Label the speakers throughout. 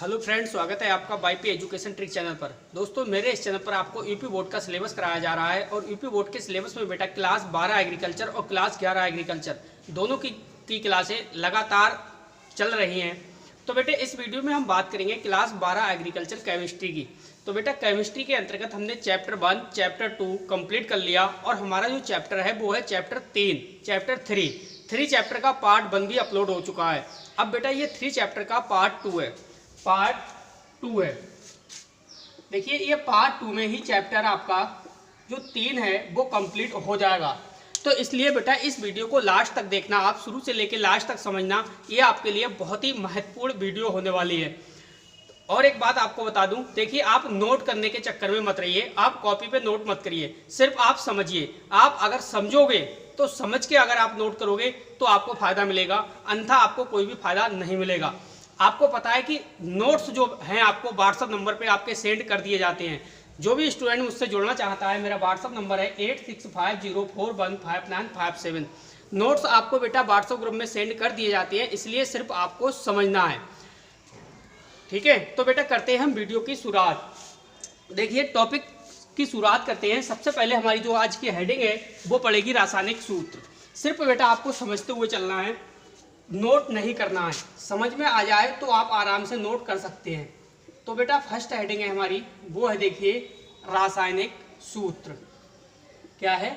Speaker 1: Hello friends, स्वागत है आपका वाईपी एजुकेशन ट्रिक चैनल पर। दोस्तों, मेरे इस चैनल पर आपको यूपी बोर्ड का सिलेबस कराया जा रहा है और यूपी बोर्ड के सिलेबस में बेटा क्लास 12 एग्रीकल्चर और क्लास 11 एग्रीकल्चर दोनों की क्लासें लगातार चल रही हैं। तो बेटे इस वीडियो में हम बात करेंगे क्लास 12 एग्रीकल्चर केमिस्ट्री की। तो बेटा केमिस्ट्री के अंतर्गत हमने चैप्टर 1 चैप्टर 2 कंप्लीट कर लिया और हमारा जो चैप्टर है वो है चैप्टर 3 चैप्टर 3 चैप्टर का पार्ट 1 भी अपलोड हो चुका है। अब बेटा ये 3 चैप्टर का पार्ट 2 है। देखिए ये पार्ट 2 में ही चैप्टर आपका जो 3 है वो कंप्लीट हो जाएगा। तो इसलिए बेटा इस वीडियो को लास्ट तक देखना, आप शुरू से लेकर लास्ट तक समझना, ये आपके लिए बहुत ही महत्वपूर्ण वीडियो होने वाली है। और एक बात आपको बता दूं, देखिए आप नोट करने के चक्कर में मत रहिए, आप कॉपी पे नोट मत करिए, सिर्फ आप समझिए। आप अगर समझोगे तो समझ के अगर आप नोट करोगे तो आपको फायदा मिलेगा, अन्यथा आपको कोई भी फायदा नहीं मिलेगा। आपको पता है कि नोट्स जो हैं आपको व्हाट्सअप नंबर पे आपके सेंड कर दिए जाते हैं। जो भी स्टूडेंट मुझसे जुड़ना चाहता है, मेरा व्हाट्सअप नंबर है 8650415957। नोट्स आपको बेटा व्हाट्सअप ग्रुप में सेंड कर दिए जाते हैं, इसलिए सिर्फ आपको समझना है। ठीक है, तो बेटा करते हैं हम वीडियो की शुरुआत। देखिए टॉपिक की शुरुआत करते हैं। सबसे पहले हमारी जो आज की हेडिंग है वो पड़ेगी रासायनिक सूत्र। सिर्फ बेटा आपको समझते हुए चलना है, नोट नहीं करना है। समझ में आ जाए तो आप आराम से नोट कर सकते हैं। तो बेटा फर्स्ट हेडिंग है हमारी, वो है देखिए रासायनिक सूत्र। क्या है?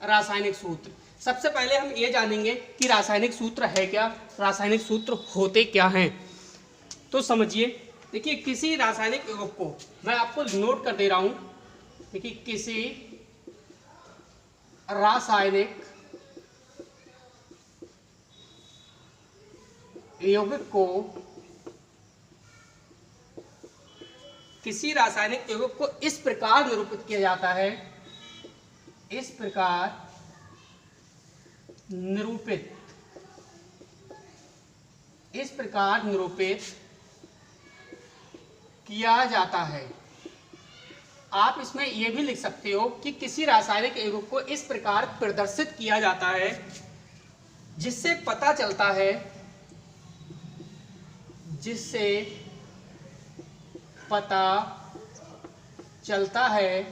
Speaker 1: रासायनिक सूत्र। सबसे पहले हम ये जानेंगे कि रासायनिक सूत्र है क्या, रासायनिक सूत्र होते क्या हैं। तो समझिए, देखिए किसी रासायनिक यौगिक को मैं आपको नोट कर दे रहा हूं। देखिए किसी रासायनिक यौगिक को इस प्रकार निरूपित किया जाता है, इस प्रकार निरूपित किया जाता है। आप इसमें यह भी लिख सकते हो कि किसी रासायनिक यौगिक को इस प्रकार प्रदर्शित किया जाता है जिससे पता चलता है।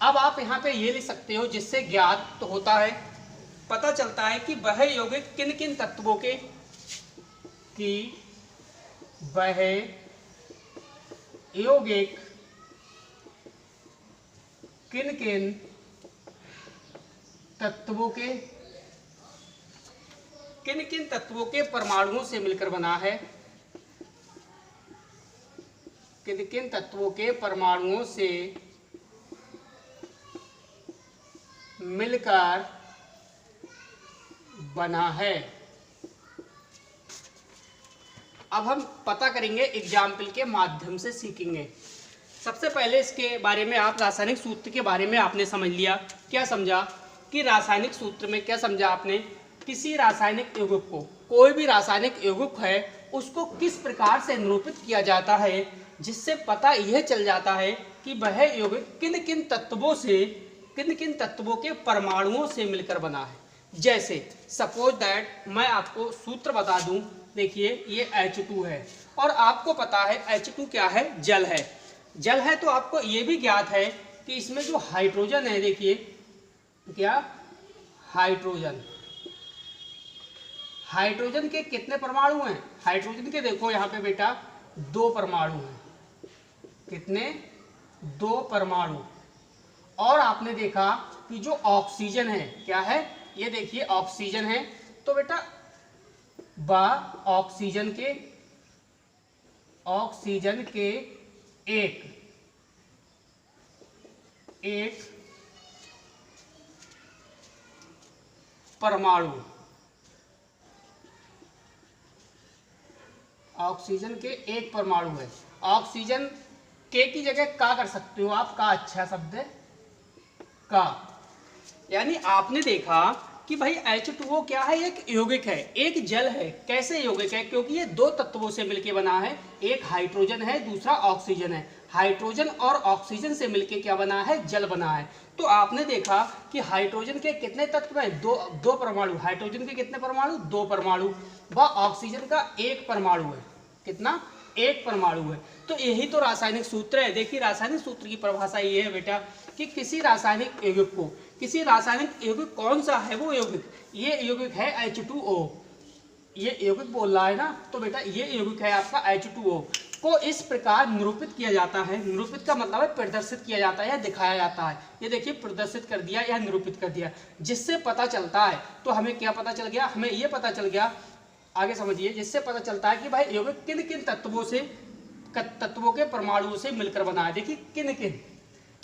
Speaker 1: अब आप यहाँ पे ये लिख सकते हो जिससे ज्ञात तो होता है, पता चलता है कि वह यौगिक किन किन तत्वों के किन किन तत्वों के परमाणुओं से मिलकर बना है, किन किन तत्वों के परमाणुओं से मिलकर बना है। अब हम पता करेंगे, एग्जाम्पल के माध्यम से सीखेंगे। सबसे पहले इसके बारे में आप रासायनिक सूत्र के बारे में आपने समझ लिया। क्या समझा कि रासायनिक सूत्र में क्या समझा आपने? किसी रासायनिक यौगिक को, कोई भी रासायनिक यौगिक है उसको किस प्रकार से निरूपित किया जाता है जिससे पता यह चल जाता है कि वह यौगिक किन किन तत्वों के परमाणुओं से मिलकर बना है। जैसे सपोज दैट मैं आपको सूत्र बता दूं। देखिए ये H2 है और आपको पता है H2 क्या है? जल है। जल है तो आपको ये भी ज्ञात है कि इसमें जो हाइड्रोजन है, देखिए क्या हाइड्रोजन के कितने परमाणु हैं? हाइड्रोजन के देखो यहाँ पे बेटा 2 परमाणु हैं। कितने? 2 परमाणु। और आपने देखा कि जो ऑक्सीजन है, क्या है? ये देखिए ऑक्सीजन है। तो बेटा ऑक्सीजन के एक परमाणु, ऑक्सीजन के एक परमाणु है। ऑक्सीजन के की जगह का कर सकते हो आप, का अच्छा शब्द है का। यानी आपने देखा कि भाई H2O क्या है? एक यौगिक है, एक जल है। कैसे यौगिक है? क्योंकि ये 2 तत्वों से मिलकर बना है, एक हाइड्रोजन है, दूसरा ऑक्सीजन है। हाइड्रोजन और ऑक्सीजन से मिलकर क्या बना है? जल बना है। तो आपने देखा कि हाइड्रोजन के कितने तत्व हैं? दो परमाणु। हाइड्रोजन के कितने परमाणु? 2 परमाणु। व ऑक्सीजन का 1 परमाणु है। कितना? एक परमाणु है। तो यही तो रासायनिक सूत्र है। देखिए रासायनिक सूत्र की परिभाषा ये है बेटा कि किसी रासायनिक यौगिक को, किसी रासायनिक यौगिक कौन सा है वो यौगिक, ये यौगिक है H2O, ये यौगिक बोल रहा है ना, तो बेटा ये यौगिक है आपका H2O को इस प्रकार निरूपित किया जाता है। निरूपित का मतलब है प्रदर्शित किया जाता है या दिखाया जाता है। ये देखिए प्रदर्शित कर दिया या निरूपित कर दिया, जिससे पता चलता है। तो हमें क्या पता चल गया, हमें ये पता चल गया, आगे समझिए, जिससे पता चलता है कि भाई यौगिक किन किन तत्वों के परमाणुओं से मिलकर बना है। देखिए किन किन,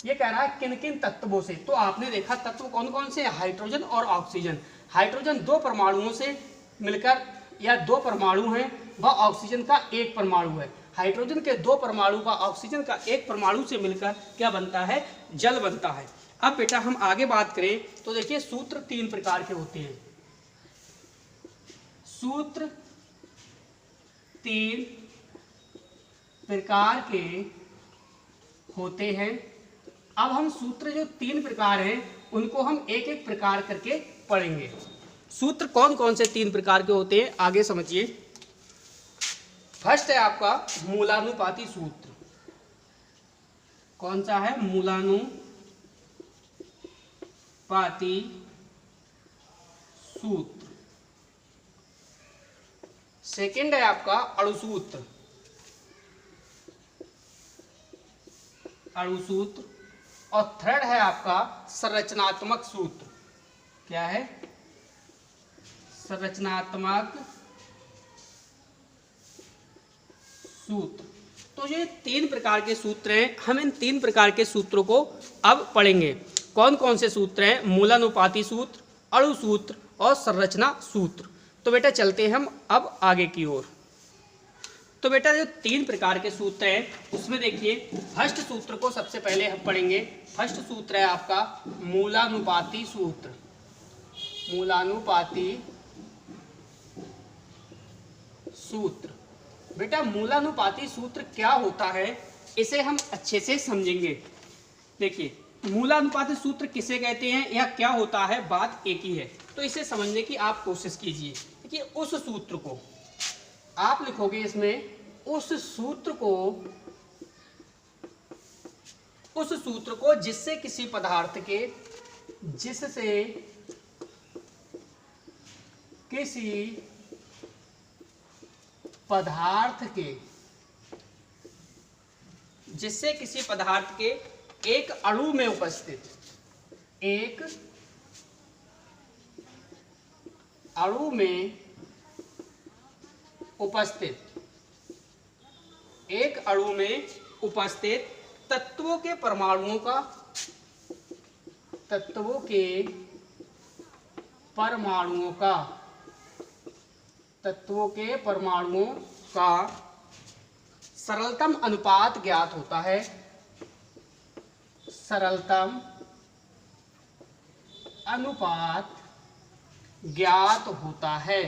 Speaker 1: ये कह रहा है किन किन तत्वों से। तो आपने देखा तत्व कौन कौन से, हाइड्रोजन और ऑक्सीजन। हाइड्रोजन 2 परमाणुओं से मिलकर, या 2 परमाणु हैं, वह ऑक्सीजन का 1 परमाणु है। हाइड्रोजन के 2 परमाणु व ऑक्सीजन का 1 परमाणु से मिलकर क्या बनता है, जल बनता है। अब बेटा हम आगे बात करें तो देखिए सूत्र 3 प्रकार के होते हैं। सूत्र 3 प्रकार के होते हैं। अब हम सूत्र जो 3 प्रकार हैं उनको हम एक एक प्रकार करके पढ़ेंगे। सूत्र कौन कौन से 3 प्रकार के होते हैं आगे समझिए। फर्स्ट है आपका मूलानुपाती सूत्र। कौन सा है, मूलानुपाती सूत्र। सेकंड है आपका अणुसूत्र, अणुसूत्र। और थर्ड है आपका संरचनात्मक सूत्र। क्या है, संरचनात्मक सूत्र। तो ये 3 प्रकार के सूत्र हैं। हम इन 3 प्रकार के सूत्रों को अब पढ़ेंगे। कौन कौन से सूत्र हैं, मूलानुपाती सूत्र, अणुसूत्र और संरचना सूत्र। तो बेटा चलते हैं हम अब आगे की ओर। तो बेटा जो 3 प्रकार के सूत्र हैं उसमें देखिए फर्स्ट सूत्र को सबसे पहले हम पढ़ेंगे। फर्स्ट सूत्र है आपका मूलानुपाती सूत्र। मूलानुपाती सूत्र। बेटा मूलानुपाती सूत्र क्या होता है, इसे हम अच्छे से समझेंगे। देखिए मूलानुपाती सूत्र किसे कहते हैं या क्या होता है, बात एक ही है। तो इसे समझने की आप कोशिश कीजिए। देखिए उस सूत्र को आप लिखोगे, इसमें उस सूत्र को जिससे किसी पदार्थ के, जिससे किसी पदार्थ के, जिससे किसी पदार्थ के एक अणु में उपस्थित, एक अणु में उपस्थित, एक अणु में उपस्थित तत्वों के परमाणुओं का, तत्वों के परमाणुओं का, तत्वों के परमाणुओं का सरलतम अनुपात ज्ञात होता है। सरलतम अनुपात ज्ञात होता है।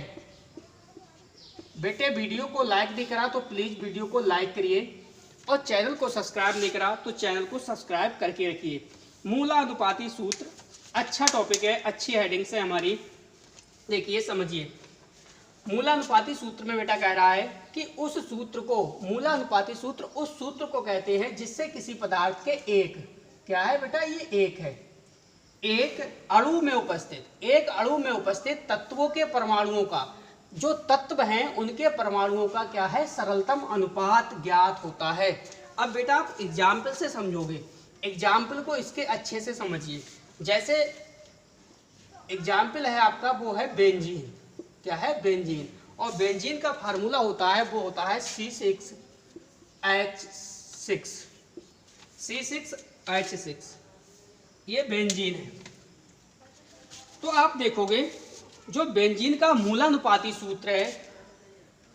Speaker 1: बेटे वीडियो को लाइक नहीं करा तो प्लीज वीडियो को लाइक करिए, और चैनल को सब्सक्राइब नहीं करा तो चैनल को सब्सक्राइब करके रखिए। मूलानुपाती सूत्र अच्छा टॉपिक है, अच्छी हेडिंग्स है हमारी। देखिए समझिए, मूलानुपाती सूत्र में बेटा कह रहा है कि उस सूत्र को, मूलानुपाती सूत्र उस सूत्र को कहते हैं जिससे किसी पदार्थ के एक, क्या है बेटा, ये एक है, एक अणु में उपस्थित, एक अणु में उपस्थित तत्वों के परमाणुओं का, जो तत्व हैं उनके परमाणुओं का क्या है, सरलतम अनुपात ज्ञात होता है। अब बेटा आप एग्जाम्पल से समझोगे, एग्जाम्पल को इसके अच्छे से समझिए। जैसे एग्जाम्पल है आपका, वो है बेंजीन। क्या है, बेंजीन। और बेंजीन का फार्मूला होता है, वो होता है C6H6, C6H6, ये बेंजीन है। तो आप देखोगे जो बेंजीन का मूलानुपाती सूत्र है,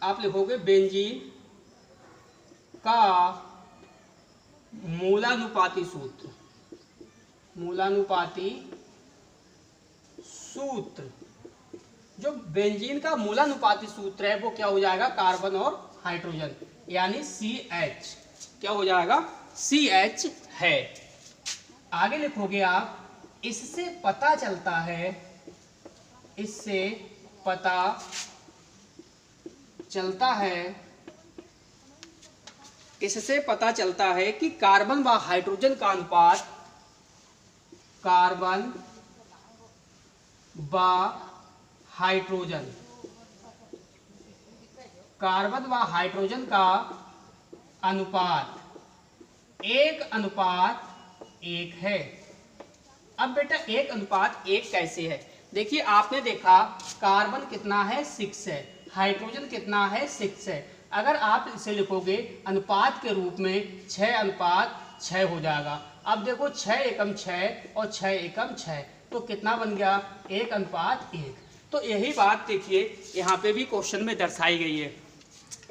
Speaker 1: आप लिखोगे बेंजीन का मूलानुपाती सूत्र, मूलानुपाती सूत्र, जो बेंजीन का मूलानुपाती सूत्र है वो क्या हो जाएगा, कार्बन और हाइड्रोजन, यानी CH, क्या हो जाएगा, CH है। आगे लिखोगे आप, इससे पता चलता है, इससे पता चलता है इससे पता चलता है कि कार्बन व हाइड्रोजन का अनुपात, कार्बन व हाइड्रोजन, कार्बन व हाइड्रोजन का अनुपात 1:1 है। अब बेटा 1:1 कैसे है? देखिए आपने देखा कार्बन कितना है 6 है, हाइड्रोजन कितना है 6 है। अगर आप इसे लिखोगे अनुपात के रूप में 6:6 हो जाएगा। अब देखो 6 एकम 6 और 6 एकम 6, तो कितना बन गया 1:1। तो यही बात देखिए यहाँ पे भी क्वेश्चन में दर्शाई गई है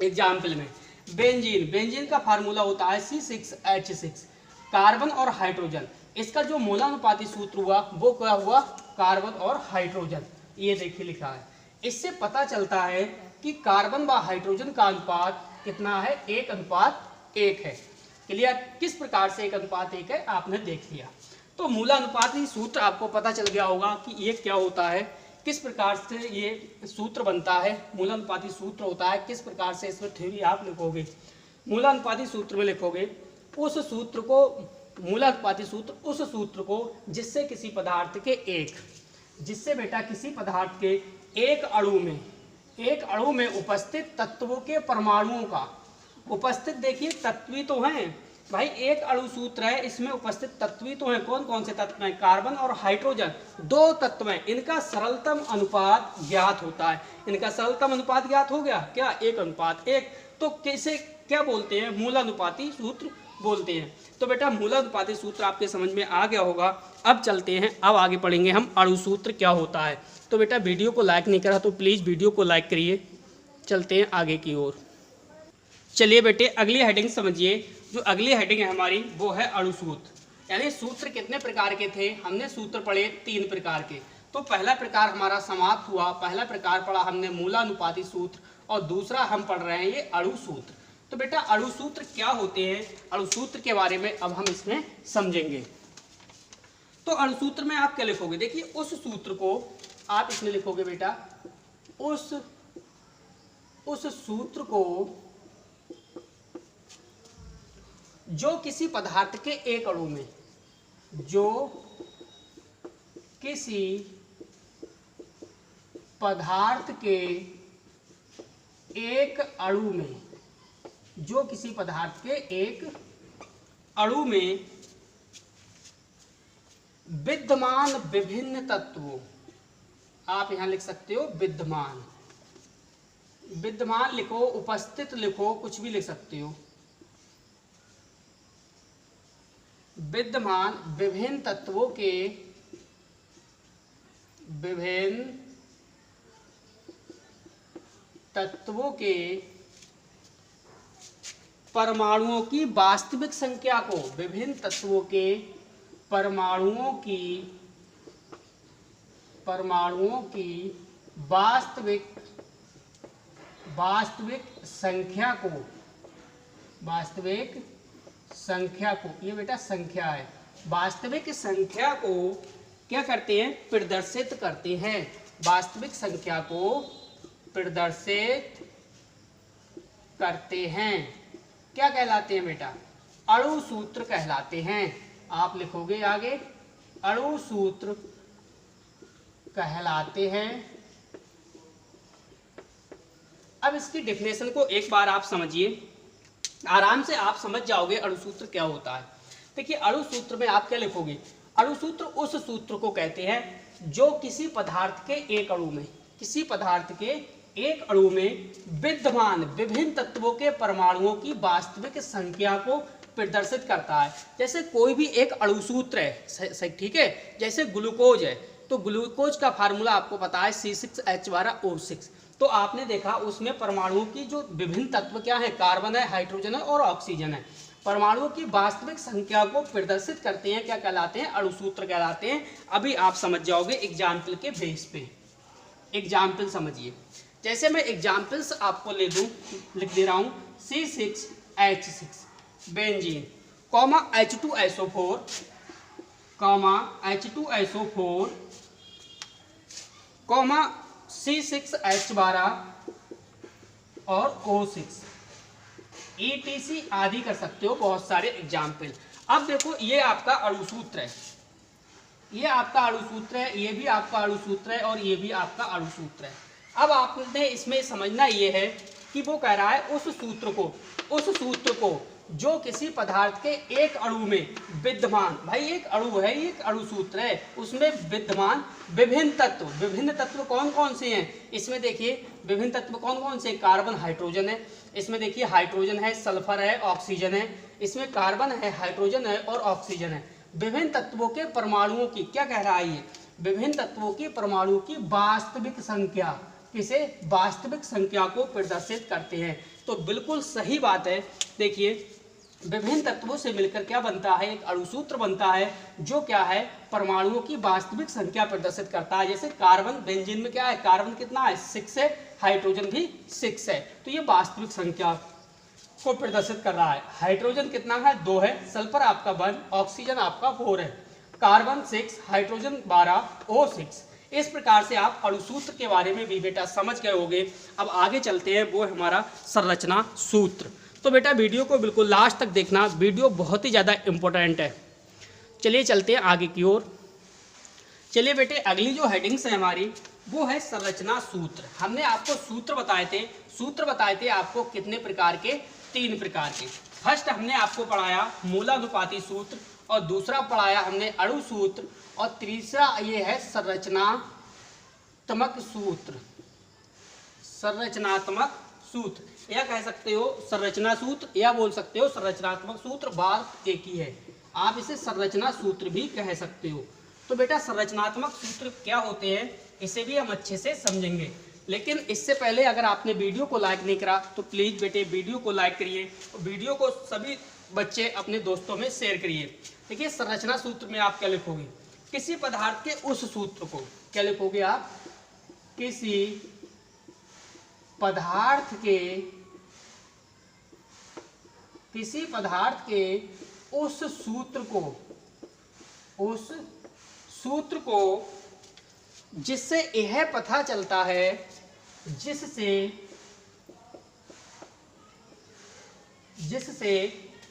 Speaker 1: एग्जाम्पल में। बेंजीन, बेंजीन का फार्मूला होता है C6H6, कार्बन और हाइड्रोजन, इसका जो मोलानुपाती सूत्र हुआ वो क्या हुआ, कार्बन और हाइड्रोजन। ये देखिए लिखा है। इससे पता चलता है कि कार्बन व हाइड्रोजन का अनुपात कितना है, 1:1 है। क्लियर? किस प्रकार से 1:1 है आपने देख लिया। तो मूलानुपाती सूत्र आपको पता चल गया होगा कि ये क्या होता है, किस प्रकार से ये सूत्र बनता है, मूलानुपाती सूत्र होता है, किस प्रकार से इसमें थ्योरी आप लिखोगे। मूलानुपाती सूत्र में लिखोगे उस सूत्र को, मूलानुपाती सूत्र उस सूत्र को जिससे किसी पदार्थ के जिससे बेटा किसी पदार्थ के एक अणु में उपस्थित तत्वों के परमाणुओं का, उपस्थित देखिए तत्वी तो हैं भाई, एक अणु सूत्र है, इसमें उपस्थित तत्वी तो हैं। कौन कौन से तत्व हैं? कार्बन और हाइड्रोजन, 2 तत्व हैं। इनका सरलतम अनुपात ज्ञात होता है। इनका सरलतम अनुपात ज्ञात हो गया क्या, 1:1। तो कैसे क्या बोलते हैं, मूलानुपाती सूत्र बोलते हैं। तो बेटा मूलानुपाती सूत्र आपके समझ में आ गया होगा। अब चलते हैं, अब आगे पढ़ेंगे हम अणु सूत्र क्या होता है। तो बेटा वीडियो को लाइक नहीं करा तो प्लीज़ वीडियो को लाइक करिए। चलते हैं आगे की ओर। चलिए बेटे अगली हेडिंग समझिए। जो अगली हेडिंग है हमारी वो है अणु सूत्र। यानी सूत्र कितने प्रकार के थे, हमने सूत्र पढ़े 3 प्रकार के। तो पहला प्रकार हमारा समाप्त हुआ, पहला प्रकार पढ़ा हमने मूलानुपाती सूत्र, और दूसरा हम पढ़ रहे हैं ये अणु सूत्र। तो बेटा अणु सूत्र क्या होते हैं, अणु सूत्र के बारे में अब हम इसमें समझेंगे। तो अणु सूत्र में आप क्या लिखोगे, देखिए उस सूत्र को आप इसमें लिखोगे बेटा, उस सूत्र को जो किसी पदार्थ के एक अणु में, जो किसी पदार्थ के एक अणु में, जो किसी पदार्थ के एक अणु में विद्यमान विभिन्न तत्वों, आप यहां लिख सकते हो विद्यमान, विद्यमान लिखो, उपस्थित लिखो, कुछ भी लिख सकते हो। विद्यमान विभिन्न तत्वों के, विभिन्न तत्वों के परमाणुओं की वास्तविक संख्या को, विभिन्न तत्वों के परमाणुओं की वास्तविक संख्या को, ये बेटा संख्या है, वास्तविक संख्या को क्या करते हैं, प्रदर्शित करते हैं। वास्तविक संख्या को प्रदर्शित करते हैं, क्या कहलाते हैं बेटा, अणु सूत्र कहलाते हैं। आप लिखोगे आगे, अणु सूत्र कहलाते हैं। अब इसकी डेफिनेशन को एक बार आप समझिए, आराम से आप समझ जाओगे अणु सूत्र क्या होता है। देखिए अणु सूत्र में आप क्या लिखोगे, अणु सूत्र उस सूत्र को कहते हैं जो किसी पदार्थ के एक अणु में, किसी पदार्थ के एक अणु में विद्यमान विभिन्न तत्वों के परमाणुओं की वास्तविक संख्या को प्रदर्शित करता है। जैसे कोई भी एक अणु सूत्र है, ठीक है, जैसे ग्लूकोज है, तो ग्लूकोज का फार्मूला आपको पता है C6H12O6। तो आपने देखा उसमें परमाणुओं की जो विभिन्न तत्व क्या है, कार्बन है, हाइड्रोजन है और ऑक्सीजन है, परमाणुओं की वास्तविक संख्या को प्रदर्शित करते हैं, क्या कहलाते हैं, अणु सूत्र कहलाते हैं। अभी आप समझ जाओगे एग्जाम्पल के बेस पे। एग्जाम्पल समझिए, जैसे मैं एग्जाम्पल्स आपको लिख दे रहा हूँ, C6H6 benzene, comma H2SO4, comma H2SO4, comma C6H12 और O6, ETC आदि कर सकते हो, बहुत सारे एग्जाम्पल। अब देखो ये आपका अणुसूत्र है, ये आपका अणुसूत्र है, ये भी आपका अणुसूत्र है और ये भी आपका अणुसूत्र है। अब आपने इसमें समझना ये है कि वो कह रहा है उस सूत्र को जो किसी पदार्थ के एक अणु में विद्यमान, भाई एक अणु है, एक अणुसूत्र है, उसमें विद्यमान विभिन्न तत्व कौन कौन से हैं, इसमें देखिए विभिन्न तत्व कौन कौन से, कार्बन हाइड्रोजन है, इसमें देखिए हाइड्रोजन है, सल्फर है, ऑक्सीजन है, इसमें कार्बन है, हाइड्रोजन है और ऑक्सीजन है। विभिन्न तत्वों के परमाणुओं की, क्या कह रहा है ये, विभिन्न तत्वों की परमाणुओं की वास्तविक संख्या, किसे, वास्तविक संख्या को प्रदर्शित करते हैं। तो बिल्कुल सही बात है। देखिए विभिन्न तत्वों से मिलकर क्या बनता है, एक अणुसूत्र बनता है जो क्या है, परमाणुओं की वास्तविक संख्या प्रदर्शित करता है। जैसे कार्बन, बेंजीन में क्या है, कार्बन कितना है, 6 है, हाइड्रोजन भी 6 है, तो ये वास्तविक संख्या को प्रदर्शित कर रहा है। हाइड्रोजन कितना है, 2 है, सल्फर आपका 1, ऑक्सीजन आपका 4 है, कार्बन 6, हाइड्रोजन 12, O6। इस प्रकार से आप अणुसूत्र के बारे में भी बेटा समझ गए होंगे। अब आगे चलते हैं, वो है हमारा संरचना सूत्र। तो बेटा वीडियो को बिल्कुल लास्ट तक देखना, वीडियो बहुत ही ज़्यादा इम्पोर्टेंट है। चलिए चलते हैं आगे की ओर। चलिए बेटे अगली जो हेडिंग्स है हमारी वो है संरचना सूत्र। हमने आपको सूत्र बताए थे आपको कितने प्रकार के, 3 प्रकार के। फर्स्ट हमने आपको पढ़ाया मूलानुपाती सूत्र, और दूसरा पढ़ाया हमने अणु सूत्र, और तीसरा ये है संरचनात्मक सूत्र। संरचनात्मक सूत्र या कह सकते हो संरचना सूत्र, या बोल सकते हो संरचनात्मक सूत्र, बात एक ही है। आप इसे संरचना सूत्र भी कह सकते हो। तो बेटा संरचनात्मक सूत्र क्या होते हैं इसे भी हम अच्छे से समझेंगे, लेकिन इससे पहले अगर आपने वीडियो को लाइक नहीं करा तो प्लीज़ बेटे वीडियो को लाइक करिए, वीडियो को सभी बच्चे अपने दोस्तों में शेयर करिए। देखिए संरचना सूत्र में आप क्या लिखोगे, किसी पदार्थ के उस सूत्र को, क्या लिखोगे आप, किसी पदार्थ के उस सूत्र को जिससे यह पता चलता है, जिससे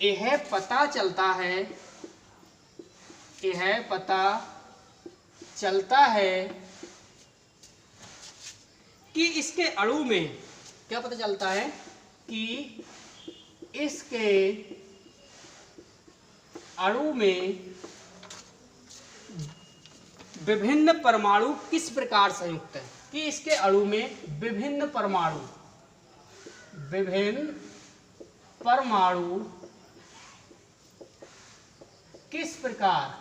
Speaker 1: यह पता चलता है कि इसके अणु में, क्या पता चलता है कि इसके अणु में विभिन्न परमाणु किस प्रकार संयुक्त है, कि इसके अणु में विभिन्न परमाणु किस प्रकार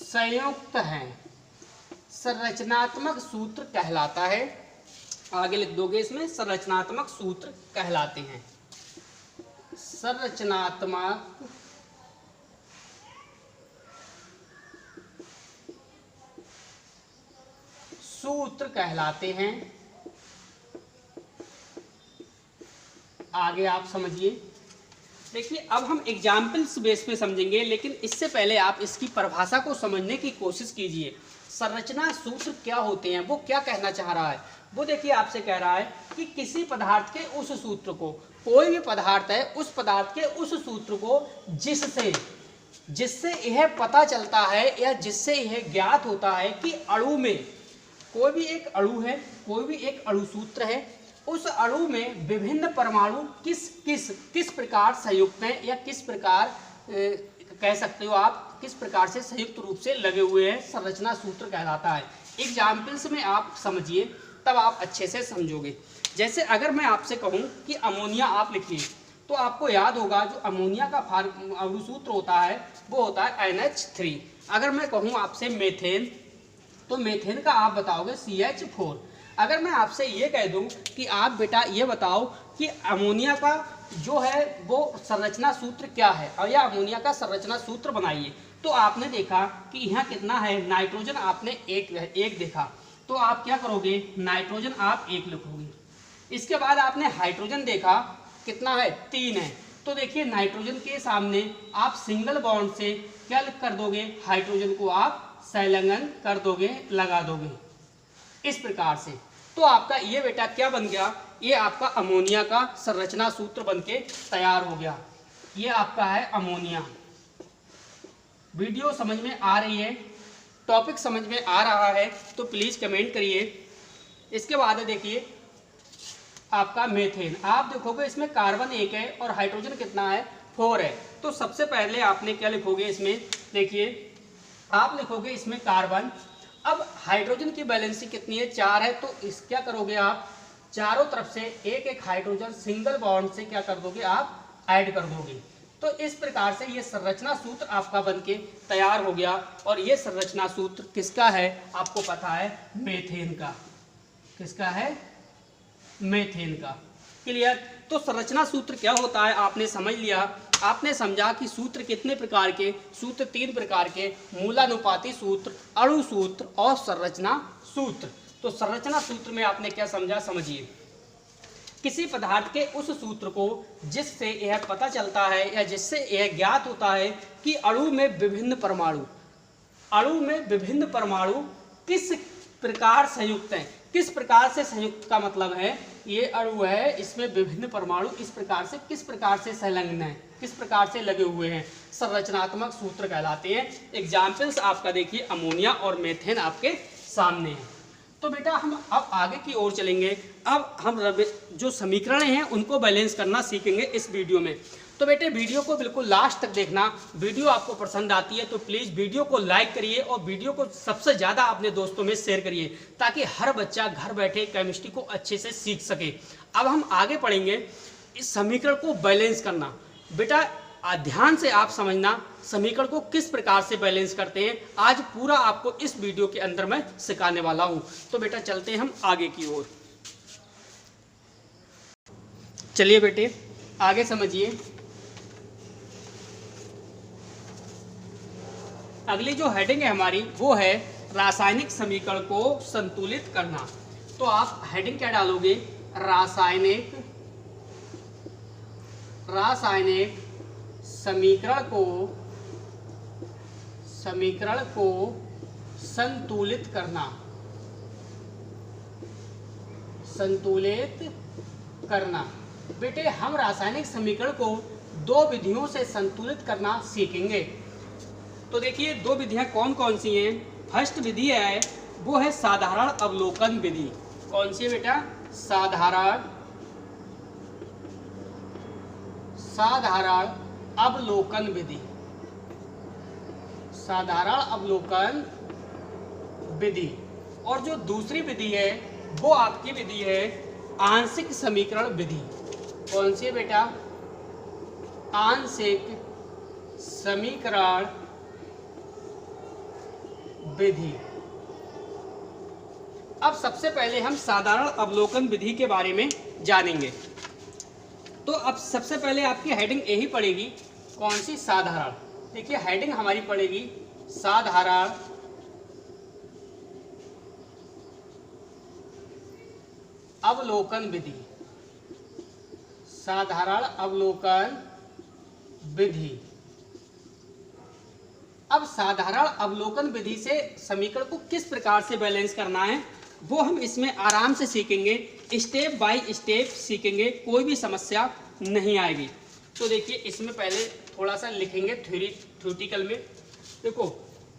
Speaker 1: संयुक्त हैं, संरचनात्मक सूत्र कहलाता है। आगे लिख दोगे इसमें, संरचनात्मक सूत्र कहलाते हैं, संरचनात्मक सूत्र कहलाते हैं। आगे आप समझिए। देखिए अब हम एग्जाम्पल्स बेस पे समझेंगे, लेकिन इससे पहले आप इसकी परिभाषा को समझने की कोशिश कीजिए। संरचना सूत्र क्या होते हैं, वो क्या कहना चाह रहा है। वो देखिए आपसे कह रहा है कि किसी पदार्थ के उस सूत्र को, कोई भी पदार्थ है उस पदार्थ के उस सूत्र को जिससे यह पता चलता है या जिससे यह ज्ञात होता है कि अणु में, कोई भी एक अणु है, कोई भी एक अणुसूत्र है, उस अणु में विभिन्न परमाणु किस प्रकार संयुक्त हैं, या किस प्रकार कह सकते हो आप, किस प्रकार से संयुक्त रूप से लगे हुए हैं, संरचना सूत्र कहलाता है। एग्जाम्पल्स में आप समझिए तब आप अच्छे से समझोगे। जैसे अगर मैं आपसे कहूँ कि अमोनिया आप लिखिए, तो आपको याद होगा जो अमोनिया का अणुसूत्र होता है वो होता है NH3। अगर मैं कहूँ आपसे मेथेन, तो मेथेन का आप बताओगे CH4। अगर मैं आपसे ये कह दूं कि आप बेटा ये बताओ कि अमोनिया का जो है वो संरचना सूत्र क्या है, और या अमोनिया का संरचना सूत्र बनाइए, तो आपने देखा कि यहाँ कितना है, नाइट्रोजन आपने एक देखा, तो आप क्या करोगे, नाइट्रोजन आप 1 लिखोगे। इसके बाद आपने हाइड्रोजन देखा, कितना है, 3 है, तो देखिए नाइट्रोजन के सामने आप सिंगल बॉन्ड से क्या लिख कर दोगे, हाइड्रोजन को आप संलग्न कर दोगे, लगा दोगे, इस प्रकार से। तो तो आपका ये बेटा क्या बन गया, ये आपका अमोनिया का संरचना सूत्र बनके तैयार हो गया। ये आपका है अमोनिया। वीडियो समझ में आ रही है, टॉपिक समझ में आ रहा है तो प्लीज़ कमेंट करिए। इसके बाद देखिए आपका मीथेन। आप देखोगे इसमें कार्बन 1 है और हाइड्रोजन कितना है, 4 है। तो सबसे पहले आपने क्या लिखोगे इसमें, देखिए आप लिखोगे इसमें कार्बन। अब हाइड्रोजन की बैलेंसी कितनी है, 4 है। तो इस क्या करोगे आप, चारों तरफ से एक एक हाइड्रोजन सिंगल बॉन्ड से क्या कर दोगे आप, ऐड कर दोगे। तो इस प्रकार से ये संरचना सूत्र आपका बनके तैयार हो गया। और ये संरचना सूत्र किसका है, आपको पता है, मीथेन का। किसका है, मीथेन का। क्लियर। तो संरचना सूत्र क्या होता है आपने समझ लिया। आपने समझा कि सूत्र कितने प्रकार के, सूत्र 3 प्रकार के, मूलानुपाती सूत्र, अणु सूत्र और संरचना सूत्र। तो संरचना सूत्र में आपने क्या समझा, समझिए। किसी पदार्थ के उस सूत्र को जिससे यह पता चलता है या जिससे यह ज्ञात होता है कि अणु में विभिन्न परमाणु, अणु में विभिन्न परमाणु किस प्रकार संयुक्त हैं। किस प्रकार से संयुक्त का मतलब है, ये अणु है, इसमें विभिन्न परमाणु इस प्रकार से, किस प्रकार से संलग्न है, किस प्रकार से लगे हुए हैं, संरचनात्मक सूत्र कहलाते हैं। एग्जाम्पल्स आपका देखिए अमोनिया और मीथेन आपके सामने है। तो बेटा हम अब आगे की ओर चलेंगे। अब हम जो समीकरण हैं उनको बैलेंस करना सीखेंगे इस वीडियो में। तो बेटे वीडियो को बिल्कुल लास्ट तक देखना। वीडियो आपको पसंद आती है तो प्लीज़ वीडियो को लाइक करिए और वीडियो को सबसे ज़्यादा अपने दोस्तों में शेयर करिए, ताकि हर बच्चा घर बैठे केमिस्ट्री को अच्छे से सीख सके। अब हम आगे पढ़ेंगे इस समीकरण को बैलेंस करना। बेटा ध्यान से आप समझना, समीकरण को किस प्रकार से बैलेंस करते हैं आज पूरा आपको इस वीडियो के अंदर मैं सिखाने वाला हूं। तो बेटा चलते हैं हम आगे की ओर। चलिए बेटे आगे समझिए। अगली जो हेडिंग है हमारी वो है रासायनिक समीकरण को संतुलित करना। तो आप हेडिंग क्या डालोगे, रासायनिक समीकरण को संतुलित करना। बेटे हम रासायनिक समीकरण को 2 विधियों से संतुलित करना सीखेंगे। तो देखिए 2 विधियां कौन कौन सी हैं। फर्स्ट विधि है वो है साधारण अवलोकन विधि। कौन सी है बेटा, साधारण अवलोकन विधि। साधारण अवलोकन विधि। और जो दूसरी विधि है वो आपकी विधि है आंशिक समीकरण विधि। कौन सी है बेटा, आंशिक समीकरण विधि। अब सबसे पहले हम साधारण अवलोकन विधि के बारे में जानेंगे। तो अब सबसे पहले आपकी हेडिंग यही पड़ेगी, कौन सी, साधारण। देखिए हेडिंग हमारी पड़ेगी साधारण अवलोकन विधि। साधारण अवलोकन विधि। अब साधारण अवलोकन विधि से समीकरण को किस प्रकार से बैलेंस करना है वो हम इसमें आराम से सीखेंगे, स्टेप बाय स्टेप सीखेंगे, कोई भी समस्या नहीं आएगी। तो देखिए इसमें पहले थोड़ा सा लिखेंगे थ्योरेटिकल में। देखो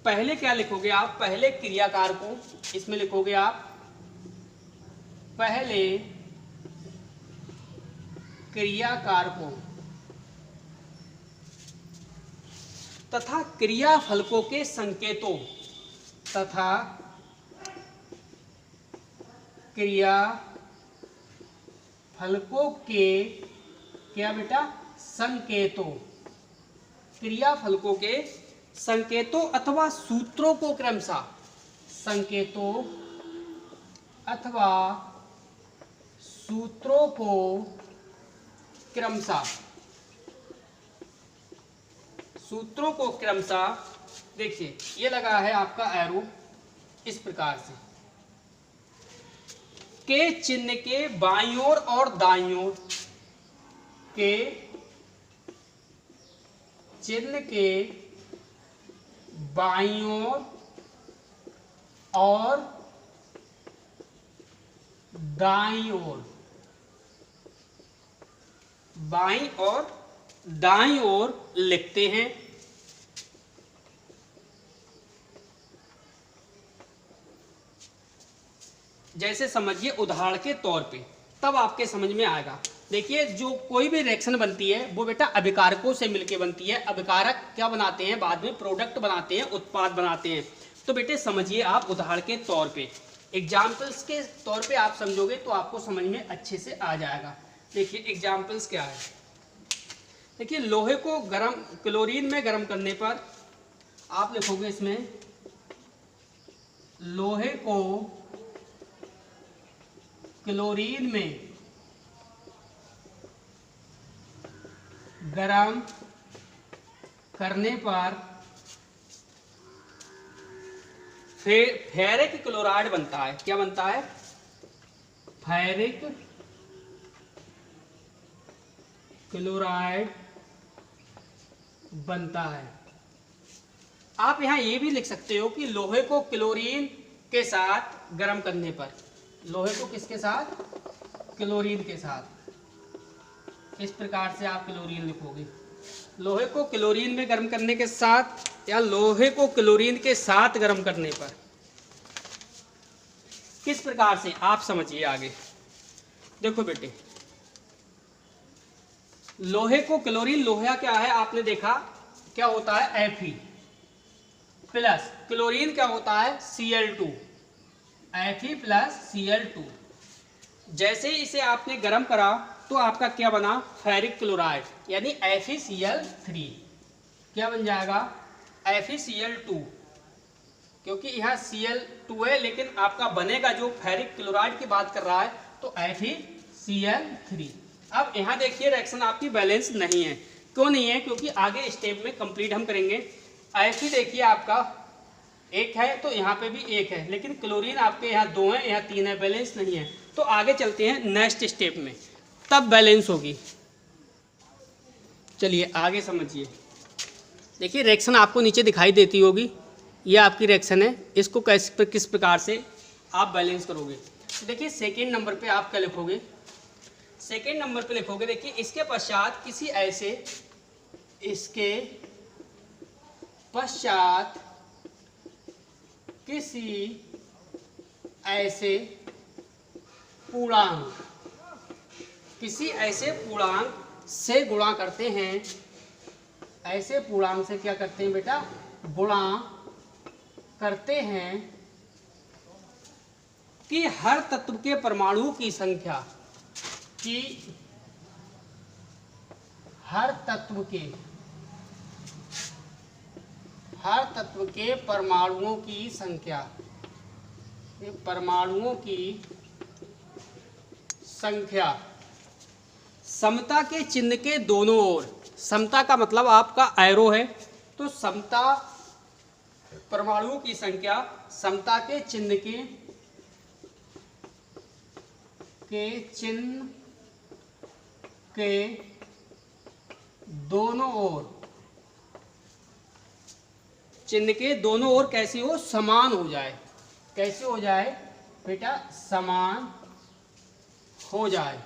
Speaker 1: पहले क्या लिखोगे आप, पहले क्रियाकार को इसमें लिखोगे आप, पहले क्रियाकार को तथा क्रियाफलकों के संकेतों तथा क्रियाफलकों के क्या बेटा, संकेतों। क्रियाफलकों के संकेतों अथवा सूत्रों को क्रमशः, संकेतों अथवा सूत्रों को क्रमशः, सूत्रों को क्रमशः। देखिए ये लगा है आपका एरो इस प्रकार से, के चिन्ह के बाईं ओर और दाईं ओर, के चिन्ह के बाईं ओर और दाईं ओर, बाईं और दाईं ओर लिखते हैं। जैसे समझिए उदाहरण के तौर पे, तब आपके समझ में आएगा। देखिए जो कोई भी रिएक्शन बनती है वो बेटा अभिकारकों से मिलके बनती है। अभिकारक क्या बनाते हैं, बाद में प्रोडक्ट बनाते हैं, उत्पाद बनाते हैं। तो बेटे समझिए आप उदाहरण के तौर पे, एग्जाम्पल्स के तौर पे आप समझोगे तो आपको समझ में अच्छे से आ जाएगा। देखिए एग्जाम्पल्स क्या है। देखिए लोहे को गर्म, क्लोरीन में गर्म करने पर आप लिखोगे इसमें, लोहे को क्लोरीन में गर्म करने पर फेरिक क्लोराइड बनता है। क्या बनता है? फेरिक क्लोराइड बनता है। आप यहां ये भी लिख सकते हो कि लोहे को क्लोरीन के साथ गर्म करने पर, लोहे को किसके साथ? क्लोरीन के साथ। इस प्रकार से आप क्लोरीन लिखोगे, लोहे को क्लोरीन में गर्म करने के साथ, या लोहे को क्लोरीन के साथ गर्म करने पर। किस प्रकार से आप समझिए आगे। देखो बेटे, लोहे को क्लोरीन, लोहा क्या है आपने देखा क्या होता है? Fe प्लस क्लोरीन क्या होता है? Cl2, Fe plus Cl2। जैसे ही इसे आपने गर्म करा तो आपका क्या बना? फेरिक क्लोराइड, यानी FeCl3। क्या बन जाएगा? FeCl2, क्योंकि यहाँ Cl2 है, लेकिन आपका बनेगा जो फेरिक क्लोराइड की बात कर रहा है तो FeCl3। अब यहाँ देखिए रिएक्शन आपकी बैलेंस नहीं है। क्यों नहीं है? क्योंकि आगे स्टेप में कंप्लीट हम करेंगे। Fe देखिए आपका एक है तो यहाँ पे भी एक है, लेकिन क्लोरीन आपके यहाँ 2 है, यहाँ 3 है, बैलेंस नहीं है। तो आगे चलते हैं नेक्स्ट स्टेप में, तब बैलेंस होगी। चलिए आगे समझिए। देखिए रिएक्शन आपको नीचे दिखाई देती होगी, ये आपकी रिएक्शन है। इसको किस प्रकार से आप बैलेंस करोगे? देखिए सेकेंड नंबर पे आप क्या लिखोगे? सेकेंड नंबर पे लिखोगे, देखिए इसके पश्चात किसी ऐसे, इसके पश्चात किसी ऐसे पूर्णांक, किसी ऐसे पूर्णांक से गुणा करते हैं। ऐसे पूर्णांक से क्या करते हैं बेटा? गुणा करते हैं कि हर तत्व के परमाणुओं की संख्या, कि हर तत्व के परमाणुओं की संख्या, परमाणुओं की संख्या समता के चिन्ह के दोनों ओर। समता का मतलब आपका एरो है, तो समता, परमाणुओं की संख्या समता के चिन्ह चिन्ह के दोनों ओर, चिन्ह के दोनों ओर कैसी हो? समान हो जाए। कैसे हो जाए बेटा? समान हो जाए,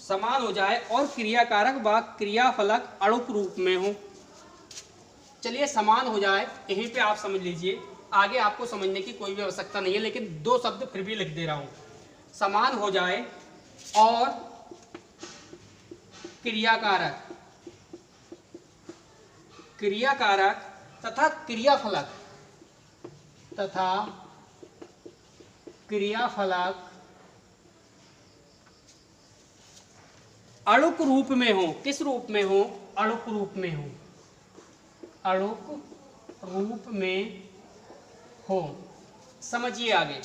Speaker 1: समान हो जाए, और क्रियाकारक व क्रियाफलक अणुक रूप में हो। चलिए समान हो जाए, यहीं पे आप समझ लीजिए, आगे आपको समझने की कोई भी आवश्यकता नहीं है, लेकिन 2 शब्द फिर भी लिख दे रहा हूं। समान हो जाए और क्रियाकारक, क्रियाकारक तथा क्रियाफलक, तथा क्रियाफलक अणुक रूप में हो। किस रूप में हो? अणुक रूप में हो, अणुक रूप में हो। समझिए आगे।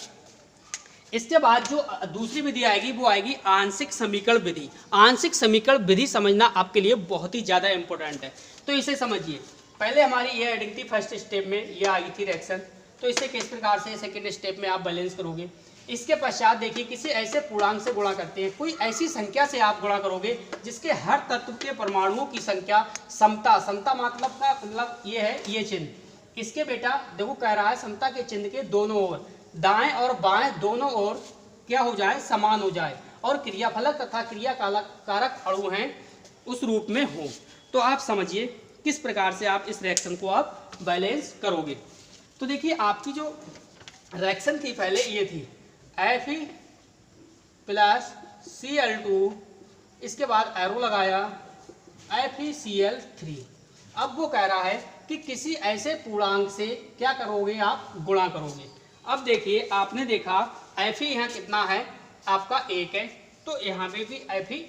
Speaker 1: इसके बाद जो दूसरी विधि आएगी वो आएगी आंशिक समीकरण विधि। आंशिक समीकरण विधि समझना आपके लिए बहुत ही ज़्यादा इंपॉर्टेंट है, तो इसे समझिए। पहले हमारी ये आई थी फर्स्ट स्टेप में, ये आई थी रिएक्शन, तो इसे किस प्रकार से सेकेंड स्टेप में आप बैलेंस करोगे। इसके पश्चात देखिए किसी ऐसे पूर्णांक से गुणा करते हैं, कोई ऐसी संख्या से आप गुणा करोगे जिसके हर तत्व के परमाणुओं की संख्या समता, समता मतलब का मतलब ये है, ये चिन्ह, इसके बेटा देखो कह रहा है समता के चिन्ह के दोनों ओर दाएं और बाएं दोनों ओर क्या हो जाए, समान हो जाए और क्रियाफलक तथा क्रिया कारक अणु हैं उस रूप में हो। तो आप समझिए किस प्रकार से आप इस रिएक्शन को आप बैलेंस करोगे। तो देखिए आपकी जो रिएक्शन थी पहले ये थी Fe प्लस Cl2, इसके बाद एरो लगाया FeCl3। अब वो कह रहा है कि किसी ऐसे पूर्णांक से क्या करोगे, आप गुणा करोगे। अब देखिए आपने देखा Fe यहाँ कितना है आपका 1 है, तो यहाँ पे भी Fe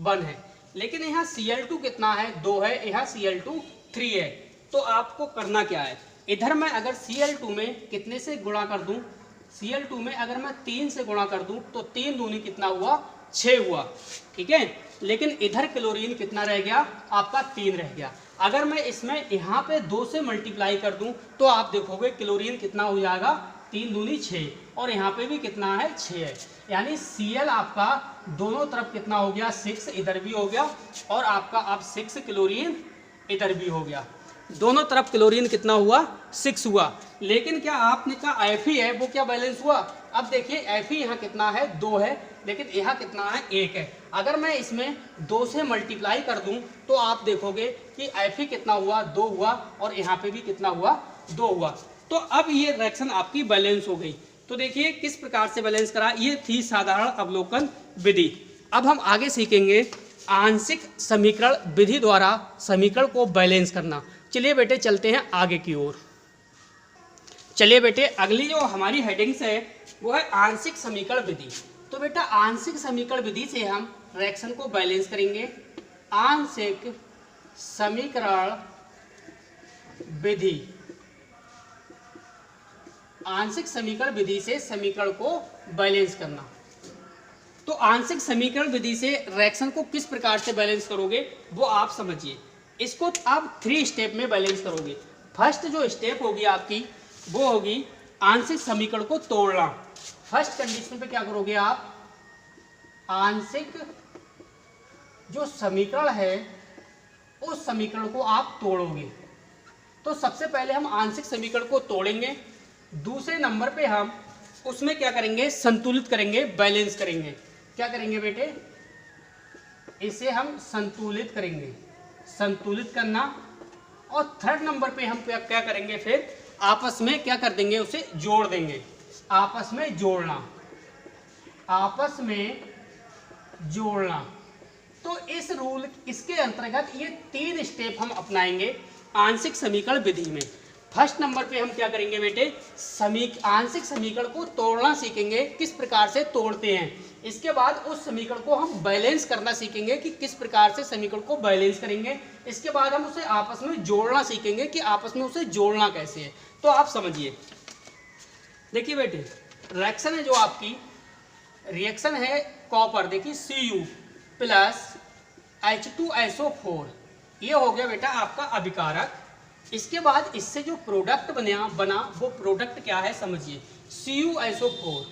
Speaker 1: 1 है, लेकिन यहाँ Cl2 कितना है 2 है, यहाँ Cl2 3 है। तो आपको करना क्या है, इधर मैं अगर Cl2 में कितने से गुणा कर दूं, Cl2 में अगर मैं 3 से गुणा कर दूं तो 3 दूनी कितना हुआ 6 हुआ, ठीक है। लेकिन इधर क्लोरीन कितना रह गया आपका 3 रह गया। अगर मैं इसमें यहाँ पे 2 से मल्टीप्लाई कर दूं तो आप देखोगे क्लोरीन कितना हो जाएगा 3 दूनी 6 और यहाँ पे भी कितना है 6 है, यानी Cl आपका दोनों तरफ कितना हो गया 6, इधर भी हो गया और आपका अब 6 क्लोरीन इधर भी हो गया, दोनों तरफ क्लोरीन कितना हुआ 6 हुआ। लेकिन क्या आपने कहा Fe है वो क्या बैलेंस हुआ। अब देखिए Fe यहाँ कितना है 2 है, लेकिन यहाँ कितना है 1 है। अगर मैं इसमें 2 से मल्टीप्लाई कर दूं तो आप देखोगे कि Fe कितना हुआ 2 हुआ और यहाँ पे भी कितना हुआ 2 हुआ। तो अब ये रिएक्शन आपकी बैलेंस हो गई। तो देखिए किस प्रकार से बैलेंस करा, ये थी साधारण अवलोकन विधि। अब हम आगे सीखेंगे आंशिक समीकरण विधि द्वारा समीकरण को बैलेंस करना। चलिए बेटे चलते हैं आगे की ओर। चलिए बेटे अगली जो हमारी हेडिंग्स है वो है आंशिक समीकरण विधि। तो बेटा आंशिक समीकरण विधि से हम रिएक्शन को बैलेंस करेंगे। आंशिक समीकरण विधि, आंशिक समीकरण विधि से समीकरण को बैलेंस करना। तो आंशिक समीकरण विधि से रिएक्शन को किस प्रकार से बैलेंस करोगे वो आप समझिए। इसको आप 3 स्टेप में बैलेंस करोगे। फर्स्ट जो स्टेप होगी आपकी वो होगी आंशिक समीकरण को तोड़ना। फर्स्ट कंडीशन पे क्या करोगे आप, आंशिक जो समीकरण है उस समीकरण को आप तोड़ोगे। तो सबसे पहले हम आंशिक समीकरण को तोड़ेंगे, दूसरे नंबर पे हम उसमें क्या करेंगे, संतुलित करेंगे, बैलेंस करेंगे। क्या करेंगे बेटे, इसे हम संतुलित करेंगे, संतुलित करना। और थर्ड नंबर पे हम क्या करेंगे, फिर आपस में क्या कर देंगे, उसे जोड़ देंगे, आपस में जोड़ना, आपस में जोड़ना। तो इस रूल इसके अंतर्गत ये 3 स्टेप हम अपनाएंगे आंशिक समीकरण विधि में। फर्स्ट नंबर पे हम क्या करेंगे बेटे, आंशिक समीकरण को तोड़ना सीखेंगे, किस प्रकार से तोड़ते हैं। इसके बाद उस समीकरण को हम बैलेंस करना सीखेंगे कि किस प्रकार से समीकरण को बैलेंस करेंगे। इसके बाद हम उसे आपस में जोड़ना सीखेंगे कि आपस में उसे जोड़ना कैसे है। तो आप समझिए, देखिए बेटे रिएक्शन है जो आपकी रिएक्शन है कॉपर, देखिए Cu प्लस H2SO4, ये हो गया बेटा आपका अभिकारक। इसके बाद इससे जो प्रोडक्ट बना वो प्रोडक्ट क्या है समझिए, CuSO4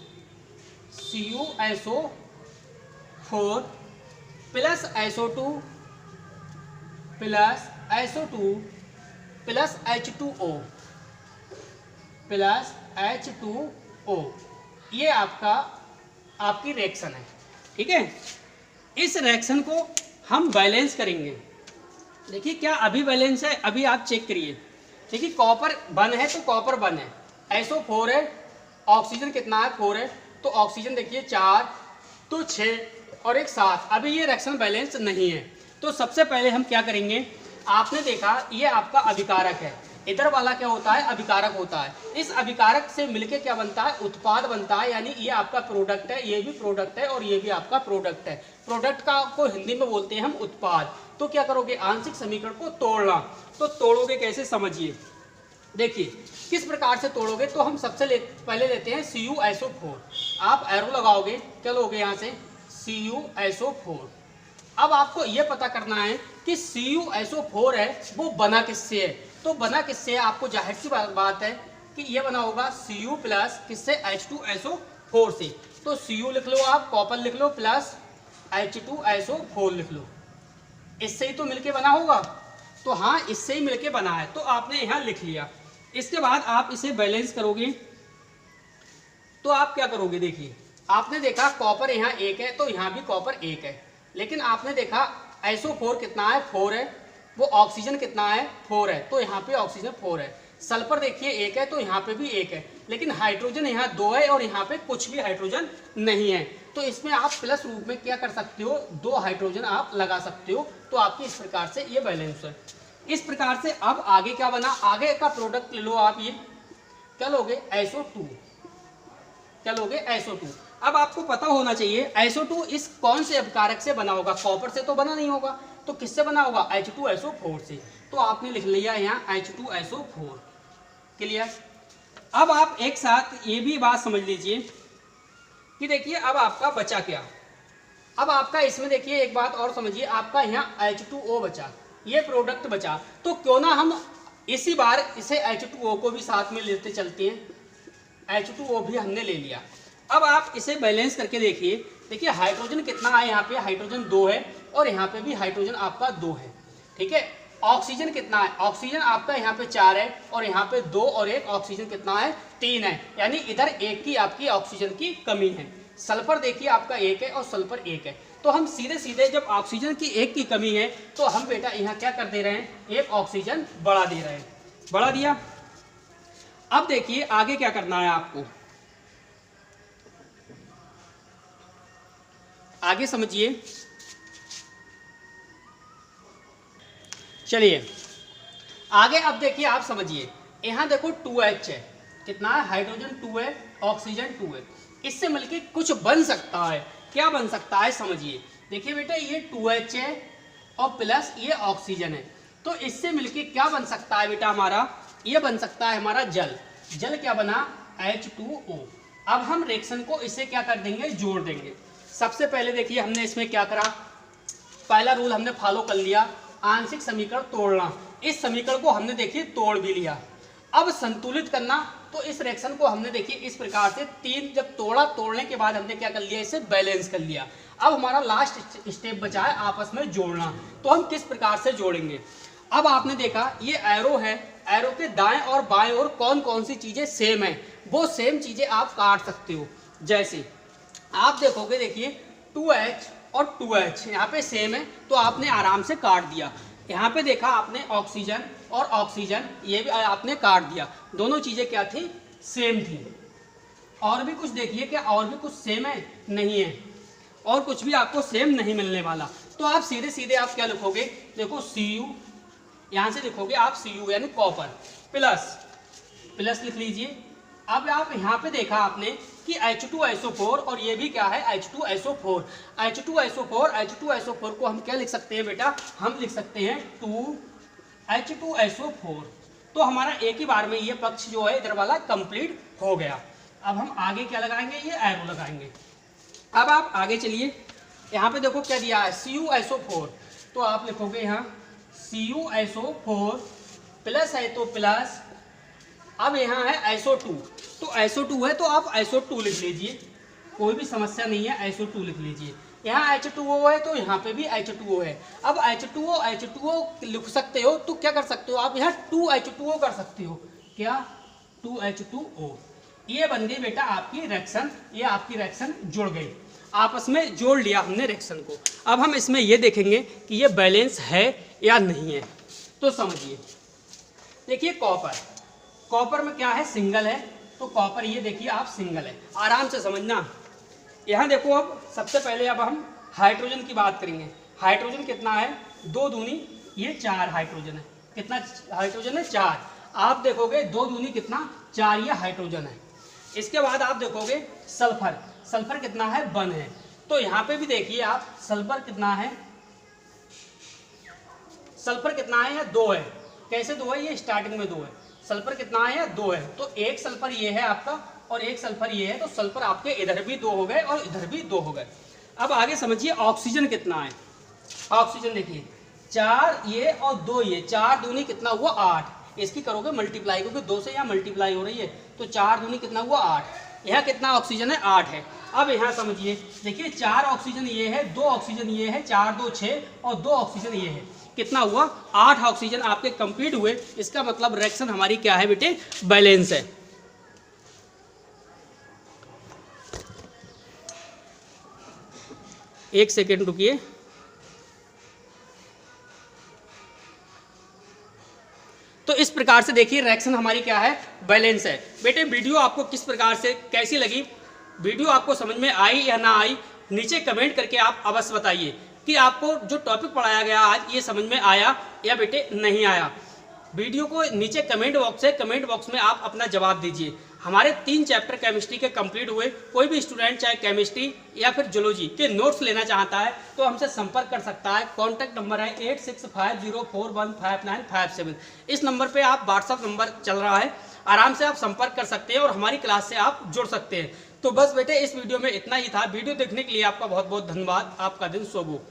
Speaker 1: plus SO2 plus SO2 plus H2O plus H2O, ये आपकी रिएक्शन है, ठीक है। इस रिएक्शन को हम बैलेंस करेंगे। देखिए क्या अभी बैलेंस है, अभी आप चेक करिए। देखिए कॉपर 1 है तो कॉपर 1 है, SO4 है, ऑक्सीजन कितना है 4 है, तो ऑक्सीजन देखिए 4 तो 6 और एक 7। अभी ये रिएक्शन बैलेंस नहीं है। तो सबसे पहले हम क्या करेंगे, आपने देखा ये आपका अभिकारक है, इधर वाला क्या होता है, अभिकारक होता है। इस अभिकारक से मिलके क्या बनता है, उत्पाद बनता है, यानी ये आपका प्रोडक्ट है, ये भी प्रोडक्ट है और ये भी आपका प्रोडक्ट है। प्रोडक्ट का को हिंदी में बोलते हैं हम उत्पाद। तो क्या करोगे, आंशिक समीकरण को तोड़ना। तो तोड़ोगे कैसे समझिए, देखिए किस प्रकार से तोड़ोगे। तो हम सबसे पहले लेते हैं CuSO4, आप एरो लगाओगे, क्या लोगे यहाँ से CuSO4। अब आपको ये पता करना है कि CuSO4 है वो बना किससे है। तो बना किससे है, आपको जाहिर सी बात है कि ये बना होगा Cu प्लस किससे, H2SO4 से। तो Cu लिख लो आप, कॉपर लिख लो, प्लस H2SO4 लिख लो, इससे ही तो मिलके बना होगा। तो हाँ इससे ही मिलके बना है, तो आपने यहाँ लिख लिया। इसके बाद आप इसे बैलेंस करोगे तो आप क्या करोगे, देखिए आपने देखा कॉपर यहाँ 1 है तो यहाँ भी कॉपर 1 है, लेकिन आपने देखा SO4 कितना है, 4 है, वो ऑक्सीजन कितना है, 4 है, तो यहाँ पे ऑक्सीजन 4 है। सल्फर देखिए 1 है तो यहाँ पे भी 1 है, लेकिन हाइड्रोजन यहाँ 2 है और यहाँ पे कुछ भी हाइड्रोजन नहीं है। तो इसमें आप प्लस रूप में क्या कर सकते हो, 2 हाइड्रोजन आप लगा सकते हो। तो आपकी इस प्रकार से ये बैलेंस है। इस प्रकार से अब आगे क्या बना, आगे का प्रोडक्ट ले लो आप, ये क्या लोगे, SO2, क्या लोगे, SO2। अब आपको पता होना चाहिए SO2 इस कौन से अपकारक से बना होगा, कॉपर से तो बना नहीं होगा, तो किससे बना होगा, H2SO4 से। तो आपने लिख लिया यहाँ H2SO4, क्लियर। अब आप एक साथ ये भी बात समझ लीजिए कि देखिए अब आपका बचा क्या, अब आपका इसमें देखिए एक बात और समझिए, आपका यहाँ H2O बचा, ये प्रोडक्ट बचा, तो क्यों ना हम इसी बार इसे H2O को भी साथ में लेते चलते हैं। H2O भी हमने ले लिया। अब आप इसे बैलेंस करके देखिए, देखिए हाइड्रोजन कितना है, यहाँ पे हाइड्रोजन 2 है और यहाँ पे भी हाइड्रोजन आपका 2 है, ठीक है। ऑक्सीजन कितना है, ऑक्सीजन आपका यहाँ पे 4 है और यहाँ पे 2 और 1, ऑक्सीजन कितना है, 3 है, यानी इधर 1 की आपकी ऑक्सीजन की कमी है। सल्फर देखिए आपका 1 है और सल्फर 1 है, तो हम सीधे सीधे जब ऑक्सीजन की 1 की कमी है तो हम बेटा यहाँ क्या कर दे रहे हैं, एक ऑक्सीजन बढ़ा दे रहे हैं, बढ़ा दिया। अब देखिए आगे क्या करना है आपको, आगे समझिए। चलिए आगे अब देखिए आप समझिए, यहाँ देखो 2H है, कितना है, हाइड्रोजन 2 है, ऑक्सीजन 2 है, इससे मिलके कुछ बन सकता है, क्या बन सकता है समझिए। देखिए बेटा ये 2H है और प्लस ये ऑक्सीजन है, तो इससे मिलके क्या बन सकता है बेटा हमारा, ये बन सकता है हमारा जल। जल क्या बना, H2O। अब हम रिएक्शन को इसे क्या कर देंगे, जोड़ देंगे। सबसे पहले देखिए हमने इसमें क्या करा, पहला रूल हमने फॉलो कर लिया, आंशिक समीकरण तोड़ना। इस समीकरण को हमने देखिए तोड़ भी लिया। अब संतुलित करना, तो इस रिएक्शन को हमने देखिए इस प्रकार से 3 जब तोड़ा, तोड़ने के बाद हमने क्या कर लिया, इसे बैलेंस कर लिया। अब हमारा लास्ट स्टेप बचा है आपस में जोड़ना, तो हम किस प्रकार से जोड़ेंगे। अब आपने देखा ये एरो है, एरो के दाएं और बाएं ओर कौन कौन सी चीजें सेम है, वो सेम चीजें आप काट सकते हो। जैसे आप देखोगे, देखिए 2H और 2H यहाँ पे सेम है तो आपने आराम से काट दिया। यहाँ पे देखा आपने ऑक्सीजन और ऑक्सीजन, ये भी आपने काट दिया, दोनों चीजें क्या थी, सेम थी। और भी कुछ देखिए, क्या और भी कुछ सेम है, नहीं है, और कुछ भी आपको सेम नहीं मिलने वाला। तो आप सीधे सीधे आप क्या लिखोगे, देखो Cu, यहाँ से लिखोगे आप Cu यानी कॉपर, प्लस प्लस लिख लीजिए। अब आप यहाँ पे देखा आपने कि H2SO4 और ये भी क्या है, H2SO4। H2SO4 को हम क्या लिख सकते हैं बेटा, हम लिख सकते हैं 2H2SO4। तो हमारा एक ही बार में ये पक्ष जो है इधर वाला कंप्लीट हो गया। अब हम आगे क्या लगाएंगे, ये एरो लगाएंगे। अब आप आगे चलिए, यहाँ पे देखो क्या दिया है, CuSO4, तो आप लिखोगे यहाँ CuSO4 प्लस है तो प्लस, अब यहाँ है SO2, तो SO2 है तो आप SO2 लिख लीजिए, कोई भी समस्या नहीं है, SO2 लिख लीजिए। यहाँ H2O है तो यहाँ पे भी H2O है। अब H2O लिख सकते हो तो क्या कर सकते हो आप, यहाँ 2H2O कर सकते हो, क्या 2H2O। ये बन गई बेटा आपकी रिएक्शन, ये आपकी रिएक्शन जुड़ गई, आपस में जोड़ लिया हमने रिएक्शन को। अब हम इसमें ये देखेंगे कि ये बैलेंस है या नहीं है। तो समझिए, देखिए कॉपर में क्या है, सिंगल है, तो कॉपर ये देखिए आप सिंगल है, आराम से समझना। यहाँ देखो अब सबसे पहले अब हम हाइड्रोजन की बात करेंगे। हाइड्रोजन कितना है, 2 दूनी ये 4 हाइड्रोजन है, कितना हाइड्रोजन है, 4। आप देखोगे 2 दूनी कितना, 4 ये हाइड्रोजन है। इसके बाद आप देखोगे सल्फर कितना है, 1 है। तो यहाँ पे भी देखिए आप सल्फर कितना है, सल्फर कितना है, 2 है। कैसे 2 है, ये स्टार्टिंग में 2 है, सल्फर कितना है, 2 है। तो एक सल्फर ये है आपका और एक सल्फर ये है, तो सल्फर आपके इधर भी 2 हो गए और इधर भी 2 हो गए। अब आगे समझिए ऑक्सीजन कितना है। ऑक्सीजन देखिए 4 ये और 2 ये, 4 दूनी कितना हुआ, 8। इसकी करोगे मल्टीप्लाई, क्योंकि 2 से यहाँ मल्टीप्लाई हो रही है, तो 4 दूनी कितना हुआ, 8। यहाँ कितना ऑक्सीजन है, 8 है। अब यहाँ समझिए, देखिए 4 ऑक्सीजन ये है, 2 ऑक्सीजन ये है, 4 2 6 और 2 ऑक्सीजन ये है। कितना हुआ, 8 ऑक्सीजन आपके कंप्लीट हुए। इसका मतलब रिएक्शन हमारी क्या है बेटे, बैलेंस है। एक सेकेंड रुकिए। तो इस प्रकार से देखिए रिएक्शन हमारी क्या है, बैलेंस है। बेटे वीडियो आपको किस प्रकार से कैसी लगी, वीडियो आपको समझ में आई या ना आई, नीचे कमेंट करके आप अवश्य बताइए कि आपको जो टॉपिक पढ़ाया गया आज ये समझ में आया या बेटे नहीं आया। वीडियो को नीचे कमेंट बॉक्स में आप अपना जवाब दीजिए। हमारे 3 चैप्टर केमिस्ट्री के कंप्लीट हुए। कोई भी स्टूडेंट चाहे केमिस्ट्री या फिर जूलॉजी के नोट्स लेना चाहता है तो हमसे संपर्क कर सकता है। कॉन्टैक्ट नंबर है 8650415957। इस नंबर पे आप व्हाट्सअप नंबर चल रहा है, आराम से आप संपर्क कर सकते हैं और हमारी क्लास से आप जुड़ सकते हैं। तो बस बेटे इस वीडियो में इतना ही था। वीडियो देखने के लिए आपका बहुत बहुत धन्यवाद। आपका दिन शुभ हो।